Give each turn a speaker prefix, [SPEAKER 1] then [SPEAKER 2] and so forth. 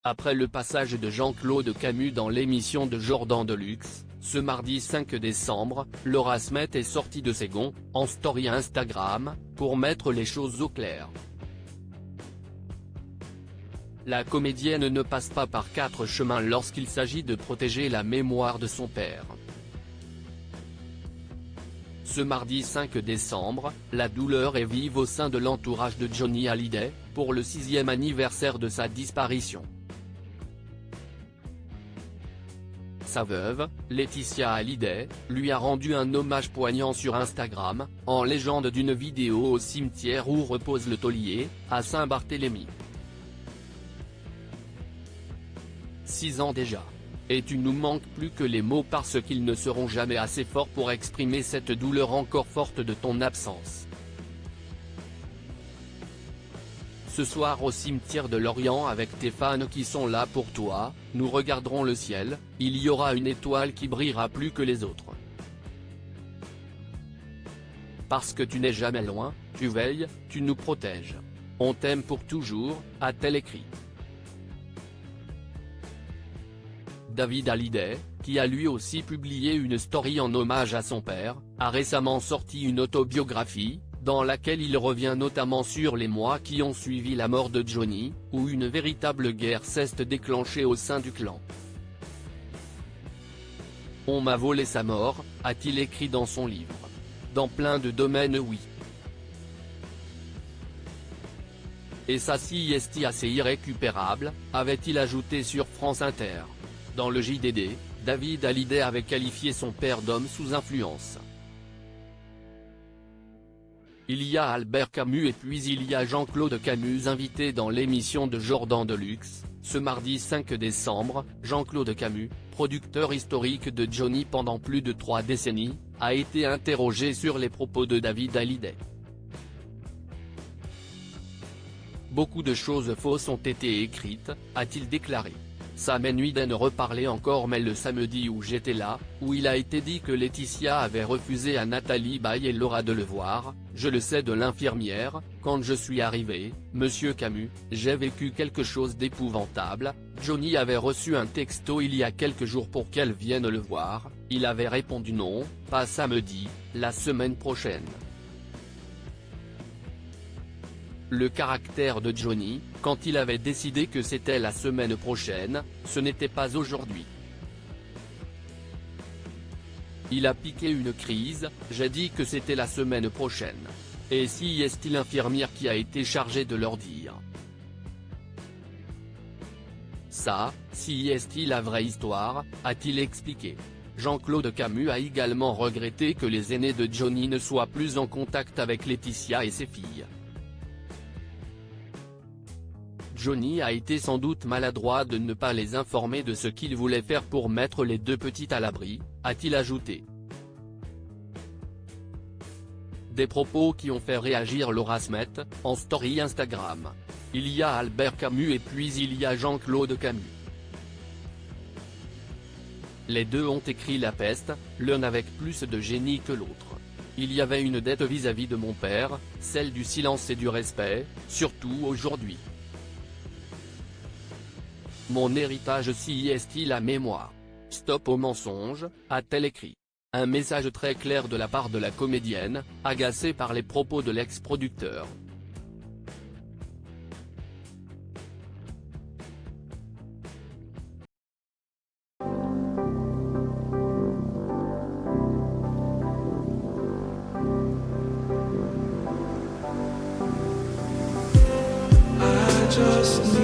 [SPEAKER 1] Après le passage de Jean-Claude Camus dans l'émission de Jordan Deluxe, ce mardi 5 décembre, Laura Smet est sortie de ses gonds, en story Instagram, pour mettre les choses au clair. La comédienne ne passe pas par quatre chemins lorsqu'il s'agit de protéger la mémoire de son père. Ce mardi 5 décembre, la douleur est vive au sein de l'entourage de Johnny Hallyday, pour le 6e anniversaire de sa disparition. Sa veuve, Laetitia Hallyday, lui a rendu un hommage poignant sur Instagram, en légende d'une vidéo au cimetière où repose le taulier, à Saint-Barthélemy. 6 ans déjà. Et tu nous manques plus que les mots parce qu'ils ne seront jamais assez forts pour exprimer cette douleur encore forte de ton absence. Ce soir au cimetière de Lorient avec tes fans qui sont là pour toi, nous regarderons le ciel, il y aura une étoile qui brillera plus que les autres. Parce que tu n'es jamais loin, tu veilles, tu nous protèges. On t'aime pour toujours, a-t-elle écrit. David Hallyday, qui a lui aussi publié une story en hommage à son père, a récemment sorti une autobiographie, dans laquelle il revient notamment sur les mois qui ont suivi la mort de Johnny, où une véritable guerre s'est déclenchée au sein du clan. On m'a volé sa mort, a-t-il écrit dans son livre. Dans plein de domaines oui. Et ça si est assez irrécupérable, avait-il ajouté sur France Inter. Dans le JDD, David Hallyday avait qualifié son père d'homme sous influence. Il y a Albert Camus et puis il y a Jean-Claude Camus invité dans l'émission de Jordan Deluxe, ce mardi 5 décembre, Jean-Claude Camus, producteur historique de Johnny pendant plus de 3 décennies, a été interrogé sur les propos de David Hallyday. Beaucoup de choses fausses ont été écrites, a-t-il déclaré. Ça m'ennuie d'en reparler encore mais le samedi où j'étais là, où il a été dit que Laetitia avait refusé à Nathalie Baye et Laura de le voir, je le sais de l'infirmière, quand je suis arrivé, monsieur Camus, j'ai vécu quelque chose d'épouvantable, Johnny avait reçu un texto il y a quelques jours pour qu'elle vienne le voir, il avait répondu non, pas samedi, la semaine prochaine. Le caractère de Johnny, quand il avait décidé que c'était la semaine prochaine, ce n'était pas aujourd'hui. Il a piqué une crise, j'ai dit que c'était la semaine prochaine. Et si est-il l'infirmière qui a été chargée de leur dire. Ça, si est-il la vraie histoire, a-t-il expliqué. Jean-Claude Camus a également regretté que les aînés de Johnny ne soient plus en contact avec Laetitia et ses filles. Johnny a été sans doute maladroit de ne pas les informer de ce qu'il voulait faire pour mettre les deux petites à l'abri, a-t-il ajouté. Des propos qui ont fait réagir Laura Smet, en story Instagram. Il y a Albert Camus et puis il y a Jean-Claude Camus. Les deux ont écrit la peste, l'un avec plus de génie que l'autre. Il y avait une dette vis-à-vis de mon père, celle du silence et du respect, surtout aujourd'hui. Mon héritage si est-il la mémoire. Stop au mensonge, a-t-elle écrit. Un message très clair de la part de la comédienne, agacée par les propos de l'ex-producteur.
[SPEAKER 2] Just